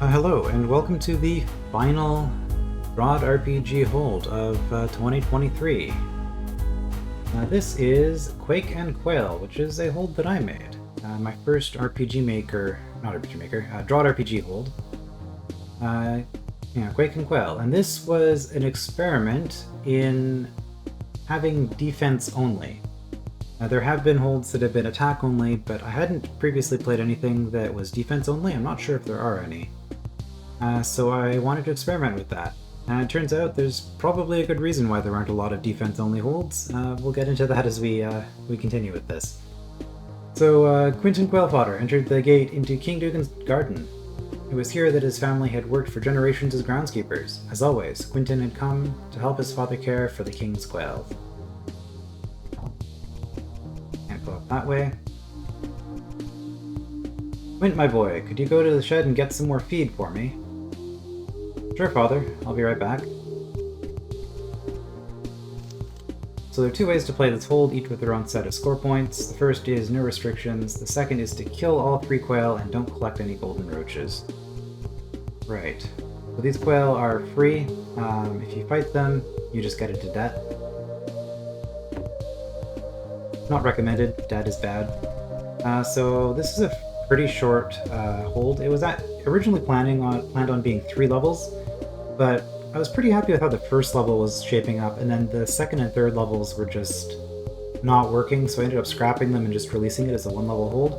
Hello, and welcome to the final DROD RPG hold of 2023. This is Quake and Quail, which is a hold that I made. My first RPG Maker, not RPG Maker, DROD RPG hold. Quake and Quail. And this was an experiment in having defense only. There have been holds that have been attack only, but I hadn't previously played anything that was defense only. I'm not sure if there are any. So I wanted to experiment with that. And it turns out there's probably a good reason why there aren't a lot of defense-only holds. We'll get into that as we continue with this. So Quinton Quailfodder entered the gate into King Dugan's garden. It was here that his family had worked for generations as groundskeepers. As always, Quinton had come to help his father care for the king's quail. Can't go up that way. Quint, my boy, could you go to the shed and get some more feed for me? Sure, father. I'll be right back. So there are two ways to play this hold, each with their own set of score points. The first is no restrictions. The second is to kill all 3 quail and don't collect any golden roaches. Right. So these quail are free. If you fight them, you just get into debt. Not recommended. Debt is bad. So this is a pretty short hold. It was originally planned on being 3 levels, but I was pretty happy with how the first level was shaping up, and then the second and third levels were just not working, so I ended up scrapping them and just releasing it as a 1-level hold.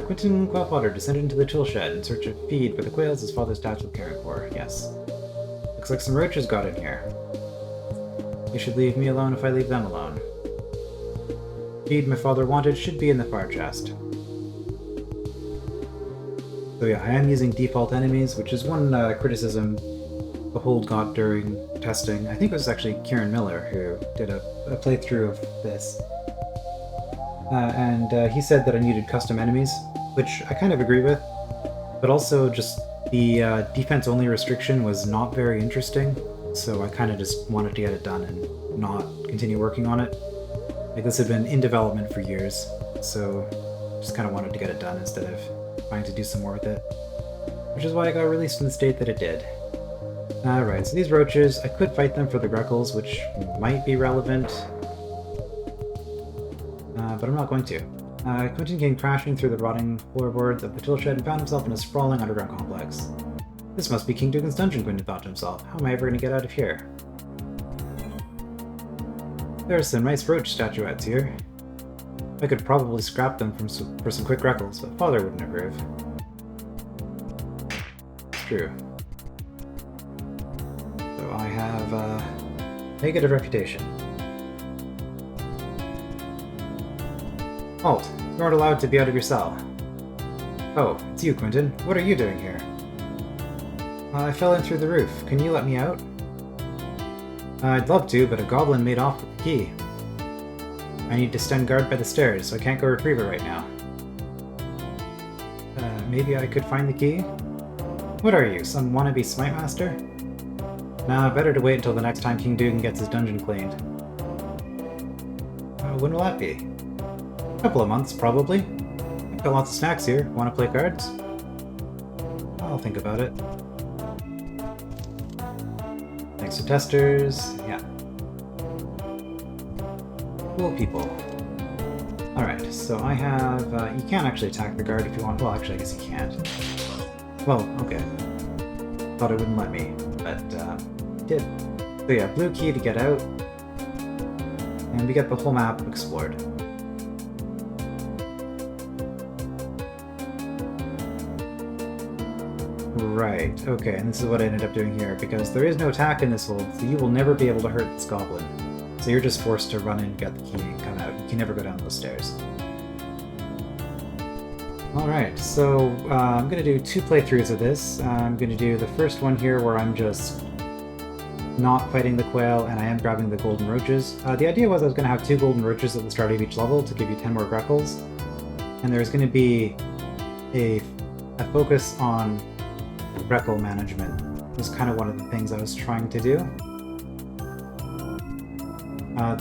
Quinton Quailfodder descended into the tool shed in search of feed for the quails his father's tasked with caring for. Yes. Looks like some roaches got in here. You should leave me alone if I leave them alone. Feed my father wanted should be in the fire chest. So yeah, I am using default enemies, which is one criticism the hold got during testing. I think it was actually Kieran Miller who did a playthrough of this. And he said that I needed custom enemies, which I kind of agree with, but also just the defense-only restriction was not very interesting, so I kind of just wanted to get it done and not continue working on it. Like, this had been in development for years, so just kind of wanted to get it done instead of trying to do some more with it. Which is why it got released in the state that it did. Alright, so these roaches, I could fight them for the Greckles, which might be relevant, but I'm not going to. Quinton came crashing through the rotting floorboards of the tool shed and found himself in a sprawling underground complex. This must be King Dugan's dungeon, Quinton thought to himself. How am I ever going to get out of here? There are some nice roach statuettes here. I could probably scrap them for some quick Greckles, but father wouldn't approve. True. So I have a negative reputation. Halt! You aren't allowed to be out of your cell. Oh, it's you, Quinton. What are you doing here? I fell in through the roof. Can you let me out? I'd love to, but a goblin made off with the key. I need to stand guard by the stairs, so I can't go retrieve it right now. Maybe I could find the key? What are you, some wannabe smite master? Nah, better to wait until the next time King Dugan gets his dungeon cleaned. When will that be? A couple of months, probably. I've got lots of snacks here. Wanna play cards? I'll think about it. Thanks for testers. Yeah. Cool people. Alright, so I have... you can't actually attack the guard if you want. Well, actually, I guess you can't. Well, okay. Thought it wouldn't let me, but it did. So yeah, blue key to get out. And we get the whole map explored. Right, okay, and this is what I ended up doing here, because there is no attack in this hold, so you will never be able to hurt this goblin. So you're just forced to run in, get the key, and come out. You can never go down those stairs. Alright, so I'm going to do 2 playthroughs of this. I'm going to do the first one here where I'm just not fighting the quail and I am grabbing the golden roaches. The idea was I was going to have 2 golden roaches at the start of each level to give you 10 more Greckles. And there's going to be a focus on Greckle management. It was kind of one of the things I was trying to do.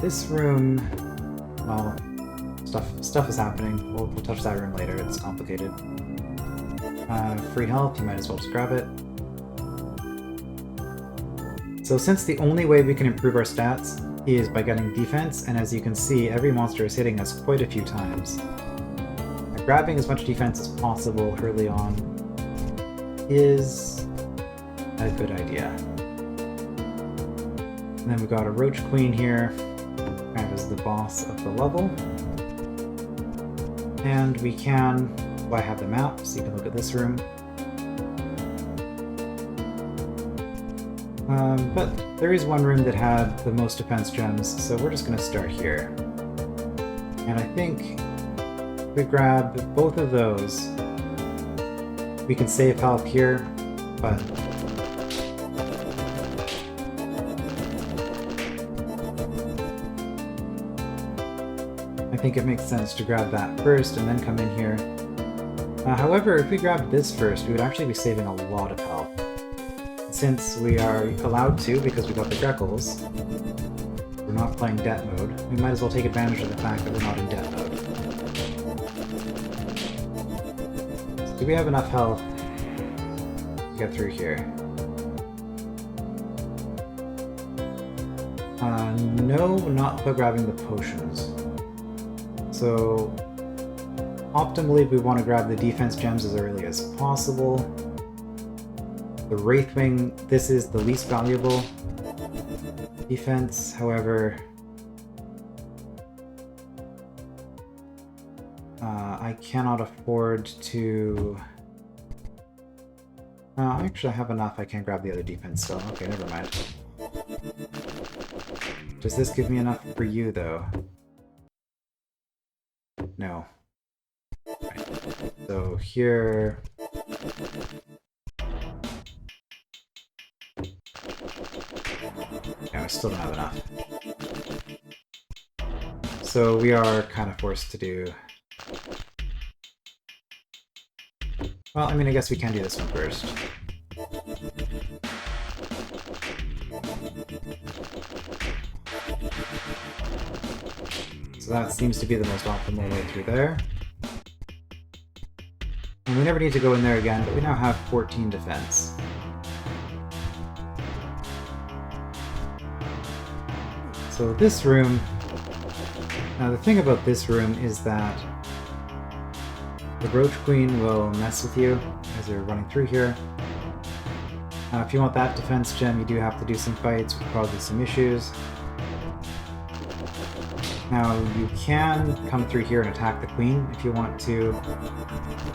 This room, well, stuff is happening. We'll touch that room later, it's complicated. Free health, you might as well just grab it. So since the only way we can improve our stats is by getting defense, and as you can see, every monster is hitting us quite a few times. Grabbing as much defense as possible early on is a good idea. And then we've got a Roach Queen here, kind of as the boss of the level. And we can, well, I have the map, so you can look at this room. But there is one room that had the most defense gems, so we're just going to start here. And I think if we grab both of those, we can save health here, but I think it makes sense to grab that first and then come in here. However, if we grabbed this first, we would actually be saving a lot of health. Since we are allowed to, because we got the Greckles, we're not playing death mode, we might as well take advantage of the fact that we're not in death mode. So do we have enough health to get through here? No, not by grabbing the potions. So optimally we want to grab the defense gems as early as possible. The Wraithwing, this is the least valuable defense, however, I cannot afford to... actually I have enough, I can't grab the other defense still. Okay, never mind. Does this give me enough for you, though? No. Right. So here... Yeah, I still don't have enough. So we are kind of forced to do... Well, I mean, I guess we can do this one first. So that seems to be the most optimal way through there. And we never need to go in there again, but we now have 14 defense. So this room, now the thing about this room is that the Roach Queen will mess with you as you're running through here. If you want that defense gem, you do have to do some fights with probably some issues. Now you can come through here and attack the Queen if you want to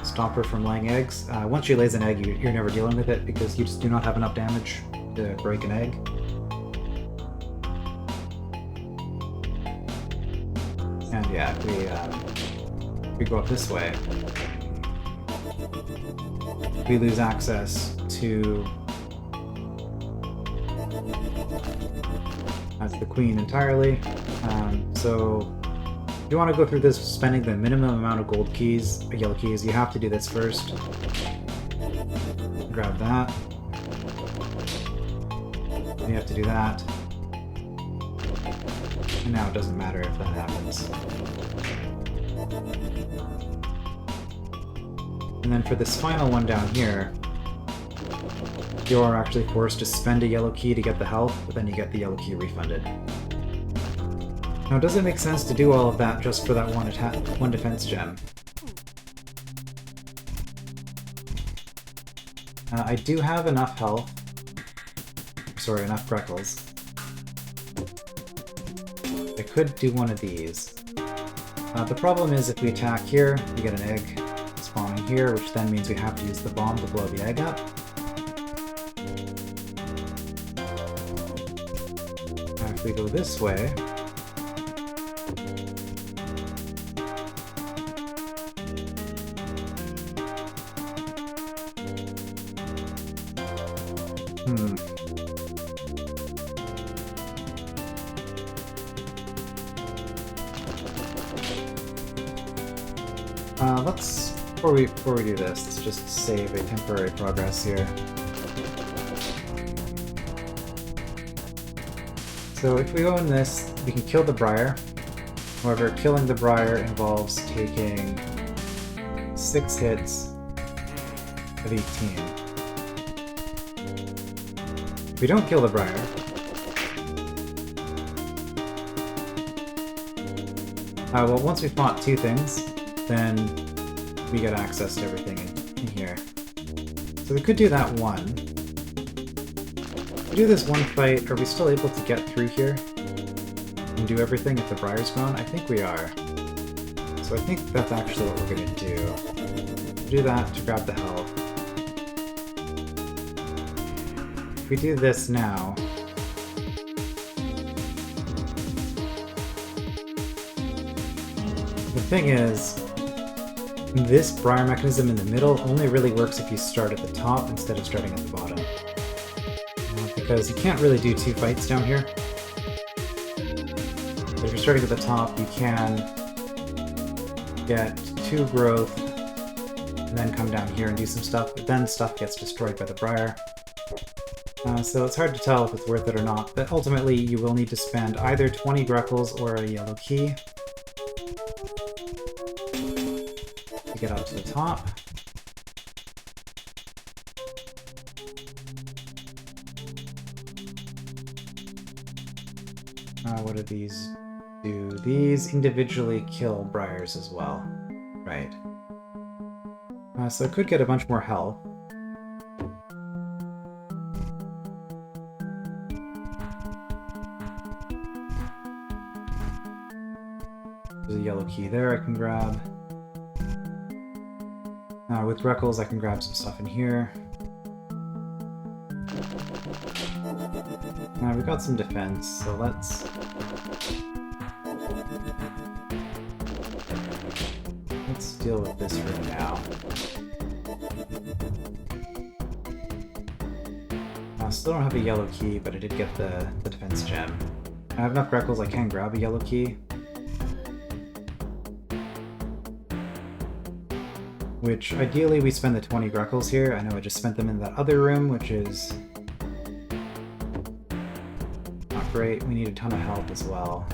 stop her from laying eggs. Once she lays an egg, you're never dealing with it because you just do not have enough damage to break an egg. And yeah, if we go up this way, we lose access to the Queen entirely. So if you want to go through this spending the minimum amount of gold keys, yellow keys, you have to do this first. Grab that. You have to do that. And now it doesn't matter if that happens. And then for this final one down here, you are actually forced to spend a yellow key to get the health, but then you get the yellow key refunded. Now, does it make sense to do all of that just for that one defense gem? I do have enough health. Sorry, enough Greckles. I could do one of these. The problem is if we attack here, we get an egg spawning here, which then means we have to use the bomb to blow the egg up. Now if we go this way, before we do this, let's just save a temporary progress here. So if we go in this, we can kill the Briar, However, killing the Briar involves taking 6 hits of 18. If we don't kill the Briar, well, once we've fought 2 things, then we get access to everything in here. So we could do that one. If we do this one fight, are we still able to get through here and do everything if the Briar's gone? I think we are. So I think that's actually what we're going to do. Do that to grab the health. If we do this now, the thing is, this Briar mechanism in the middle only really works if you start at the top instead of starting at the bottom. Because you can't really do 2 fights down here. But if you're starting at the top, you can get 2 growth, and then come down here and do some stuff, but then stuff gets destroyed by the Briar. So it's hard to tell if it's worth it or not, but ultimately you will need to spend either 20 Greckles or a yellow key to get up to the top. What do these do? These individually kill Briars as well. Right. So it could get a bunch more health. There's a yellow key there I can grab. With Greckles I can grab some stuff in here. We've got some defense, so let's deal with this for now. I still don't have a yellow key, but I did get the defense gem. I have enough Greckles I can grab a yellow key. Which, ideally, we spend the 20 Greckles here. I know I just spent them in that other room, which is not great. We need a ton of help as well.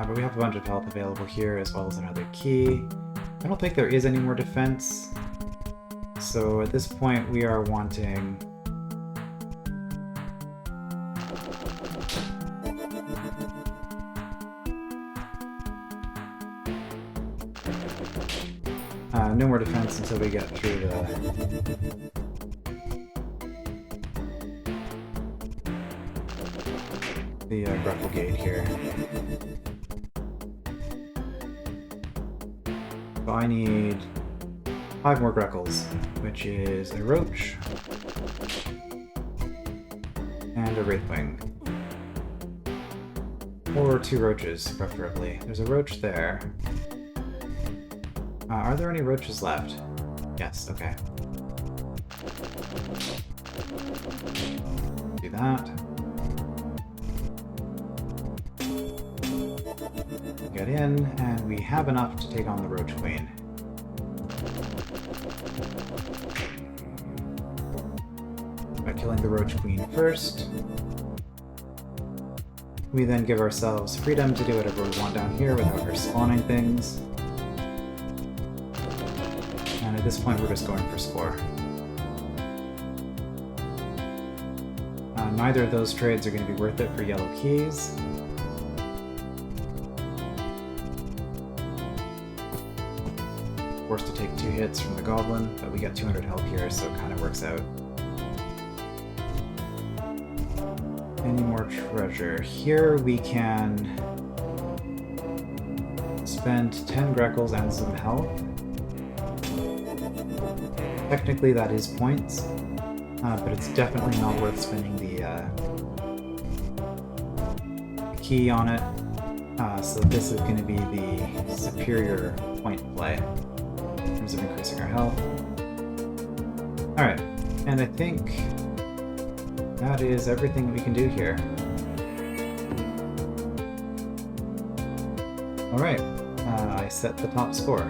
But we have a bunch of health available here, as well as another key. I don't think there is any more defense, so at this point we are wanting no more defense until we get through the Greckle gate here. So I need 5 more Greckles, which is a Roach and a Wraithwing. Or 2 Roaches, preferably. There's a Roach there. Are there any Roaches left? Yes, okay. Do that. Get in, and we have enough to take on the Roach Queen. By killing the Roach Queen first, we then give ourselves freedom to do whatever we want down here without her spawning things. And at this point we're just going for score. Neither of those trades are going to be worth it for yellow keys. Forced to take 2 hits from the Goblin, but we get 200 health here, so it kind of works out. Any more treasure? Here we can spend 10 Greckles and some health. Technically that is points, but it's definitely not worth spending the key on it. So this is going to be the superior point play in terms of increasing our health. Alright, and I think that is everything we can do here. Alright, I set the top score.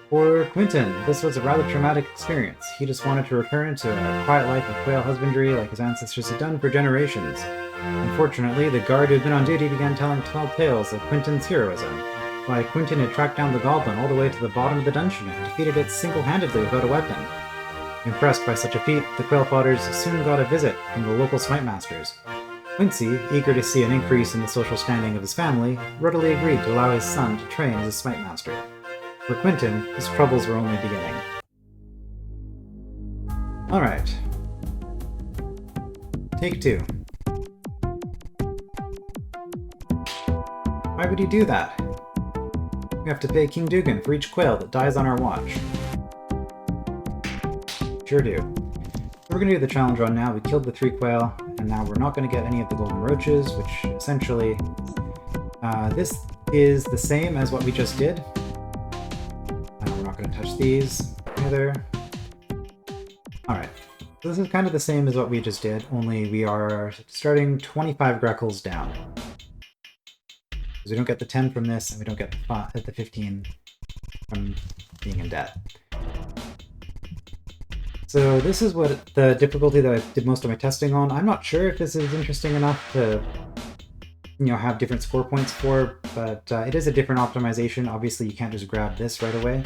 For Quinton, this was a rather traumatic experience. He just wanted to return to a quiet life of quail husbandry like his ancestors had done for generations. Unfortunately, the guard who had been on duty began telling tall tales of Quinton's heroism. Why, Quinton had tracked down the goblin all the way to the bottom of the dungeon and defeated it single-handedly without a weapon. Impressed by such a feat, the Quail Potters soon got a visit from the local smite masters. Quincy, eager to see an increase in the social standing of his family, readily agreed to allow his son to train as a smite master. For Quinton, his troubles were only beginning. Alright. Take 2. Why would he do that? We have to pay King Dugan for each quail that dies on our watch. Sure do. We're going to do the challenge run now. We killed the 3 quail, and now we're not going to get any of the golden roaches, which essentially... this is the same as what we just did. We're not going to touch these either. Alright. So this is kind of the same as what we just did, only we are starting 25 Greckles down. Because we don't get the 10 from this, and we don't get the 15 from being in debt. So this is what the difficulty that I did most of my testing on. I'm not sure if this is interesting enough to, have different score points for, but it is a different optimization. Obviously, you can't just grab this right away.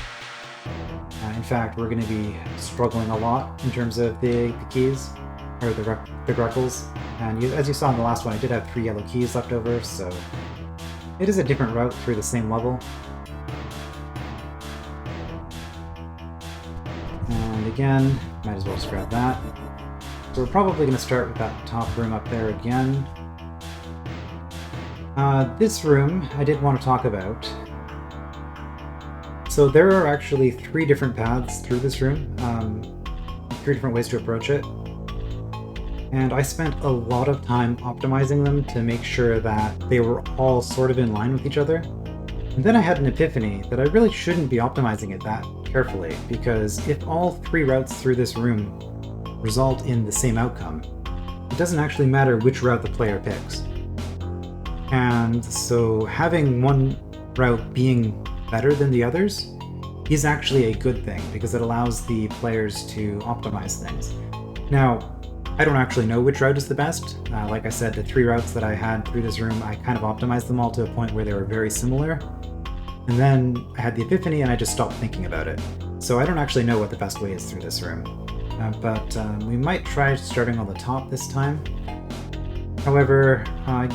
In fact, we're going to be struggling a lot in terms of the keys, or the Greckles. And as you saw in the last one, I did have 3 yellow keys left over, so it is a different route through the same level. And again, might as well just grab that. So we're probably going to start with that top room up there again. This room I did want to talk about. So there are actually 3 different paths through this room, 3 different ways to approach it. And I spent a lot of time optimizing them to make sure that they were all sort of in line with each other. And then I had an epiphany that I really shouldn't be optimizing it that carefully, because if all 3 routes through this room result in the same outcome, it doesn't actually matter which route the player picks. And so having one route being better than the others is actually a good thing, because it allows the players to optimize things. Now, I don't actually know which route is the best. Like I said, the 3 routes that I had through this room, I kind of optimized them all to a point where they were very similar. And then I had the epiphany and I just stopped thinking about it. So I don't actually know what the best way is through this room. But we might try starting on the top this time. However,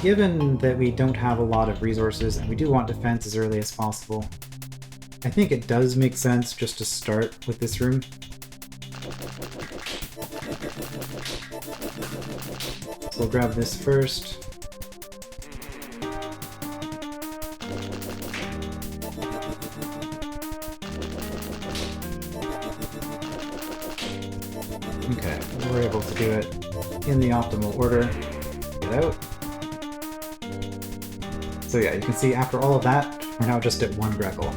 given that we don't have a lot of resources and we do want defense as early as possible, I think it does make sense just to start with this room. So we'll grab this first. Okay, we're able to do it in the optimal order. Get out. So yeah, you can see after all of that, we're now just at 1 Greckle.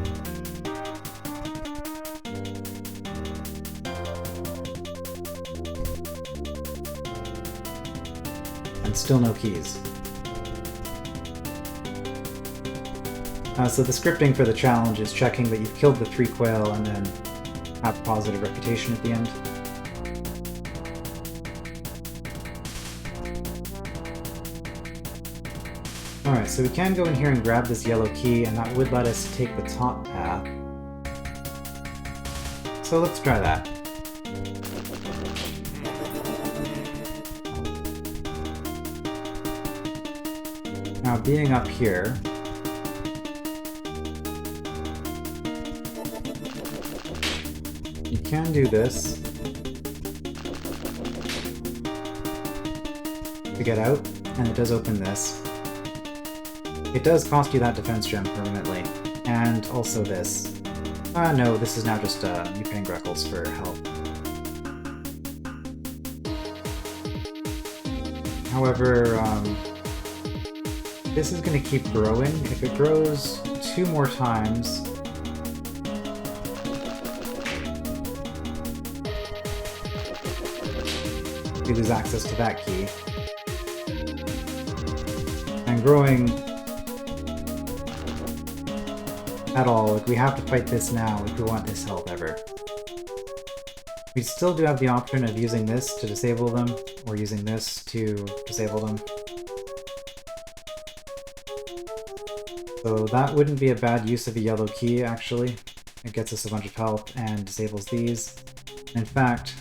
And still no keys. So the scripting for the challenge is checking that you've killed the 3 quail and then have positive reputation at the end. Alright, so we can go in here and grab this yellow key, and that would let us take the top path. So let's try that. Now, being up here, you can do this to get out, and it does open this. It does cost you that defense gem permanently, and also this. No, this is now just you paying Greckles for help. However, this is going to keep growing. If it grows 2 more times, you lose access to that key. I'm growing at all. Like, we have to fight this now if we want this health ever. We still do have the option of using this to disable them, or using this to disable them. So that wouldn't be a bad use of a yellow key, actually. It gets us a bunch of health and disables these. In fact,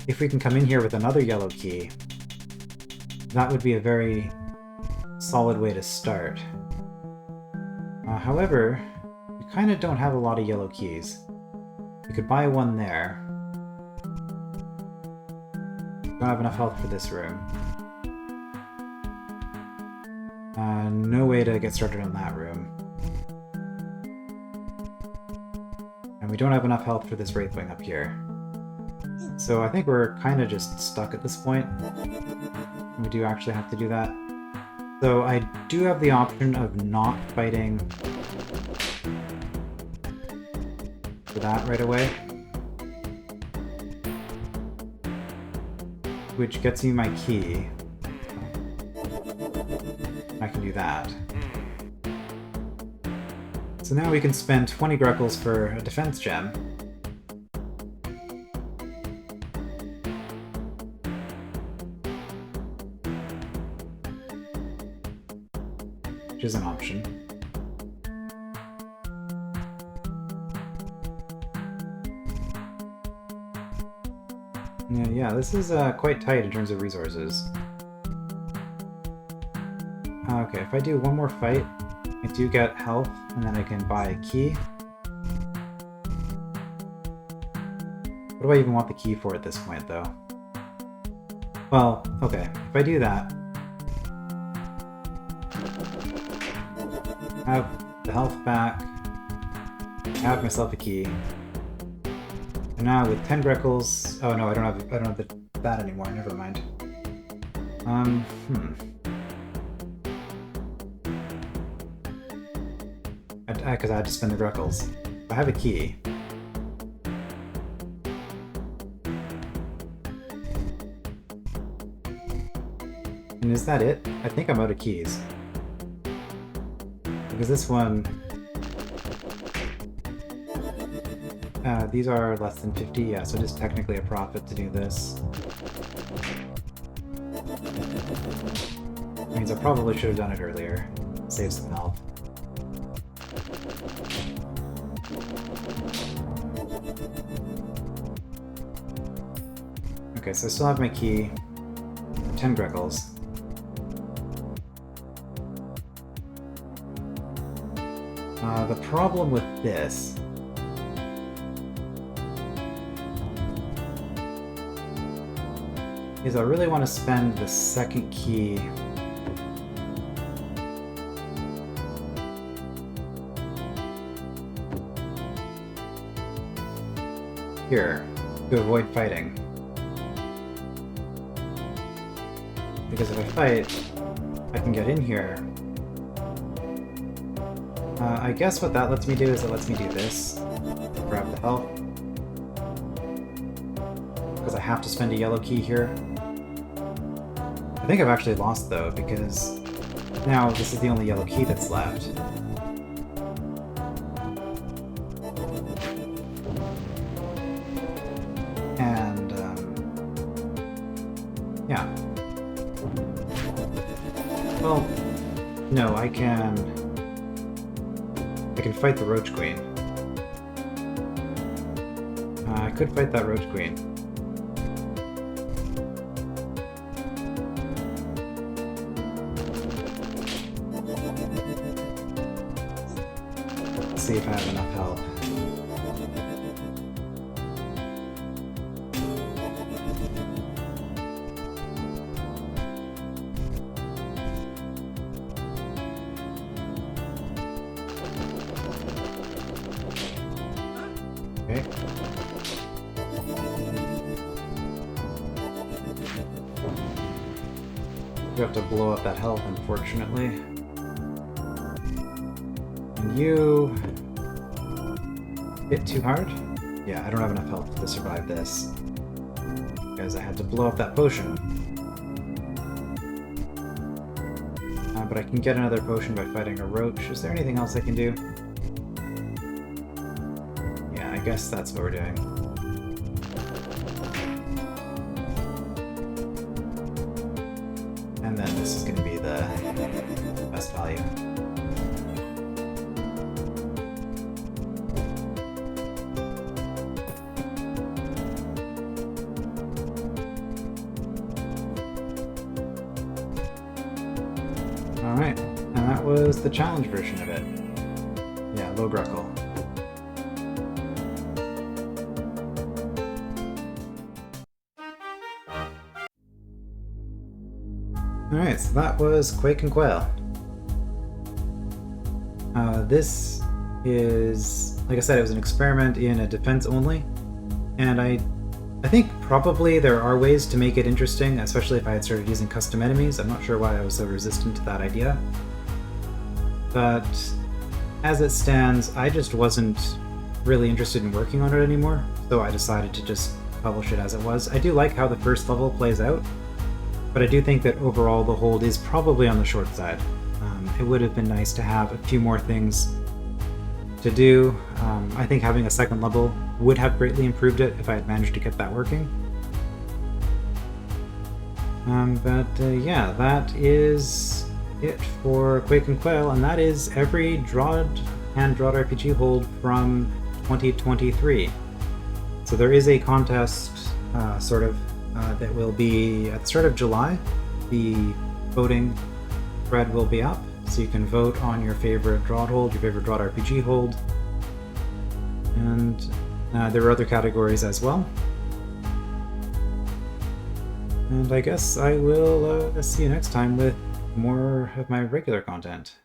if we can come in here with another yellow key, that would be a very solid way to start. However, we kind of don't have a lot of yellow keys. We could buy one there. Don't have enough health for this room. No way to get started on that room. And we don't have enough health for this Wraithwing up here. So I think we're kind of just stuck at this point. We do actually have to do that. So I do have the option of not fighting for that right away. Which gets me my key. I can do that. So now we can spend 20 Greckles for a defense gem. Which is an option. Yeah, this is quite tight in terms of resources. Okay, if I do one more fight, I do get health, and then I can buy a key. What do I even want the key for at this point, though? Well, okay, if I do that, have the health back, have myself a key, and now with 10 Greckles... Oh no, I don't have that anymore, never mind. Because I had to spend the Greckles. I have a key. And is that it? I think I'm out of keys. Because this one... these are less than 50, yeah, so it is technically a profit to do this. Means I probably should have done it earlier. Save some health. Okay, so I still have my key. 10 Greckles. The problem with this is I really want to spend the second key here to avoid fighting. Because if I fight, I can get in here. I guess what that lets me do is it lets me do this. Grab the health. Because I have to spend a yellow key here. I think I've actually lost though, because now this is the only yellow key that's left. And, yeah. Well, no, I can fight the Roach Queen. I could fight that Roach Queen. Let's see if I have enough health. Okay. You have to blow up that health, unfortunately. And you hit too hard? Yeah, I don't have enough health to survive this. Because I had to blow up that potion. but I can get another potion by fighting a roach. Is there anything else I can do? Yeah, I guess that's what we're doing. And then this is going to be the best value. Alright, and that was the challenge version of it. Yeah, low Gruckle. Alright, so that was Quake and Quail. This is, like I said, it was an experiment in a defense only, and I think probably there are ways to make it interesting, especially if I had started using custom enemies. I'm not sure why I was so resistant to that idea. But as it stands, I just wasn't really interested in working on it anymore, so I decided to just publish it as it was. I do like how the first level plays out, but I do think that overall the hold is probably on the short side. It would have been nice to have a few more things to do. I think having a second level would have greatly improved it if I had managed to get that working. Yeah, that is it for Quake and Quail, and that is every DROD and DROD RPG hold from 2023. So there is a contest, that will be at the start of July. The voting thread will be up, so you can vote on your favorite DROD hold, your favorite DROD RPG hold, and there are other categories as well. And I guess I will see you next time with more of my regular content.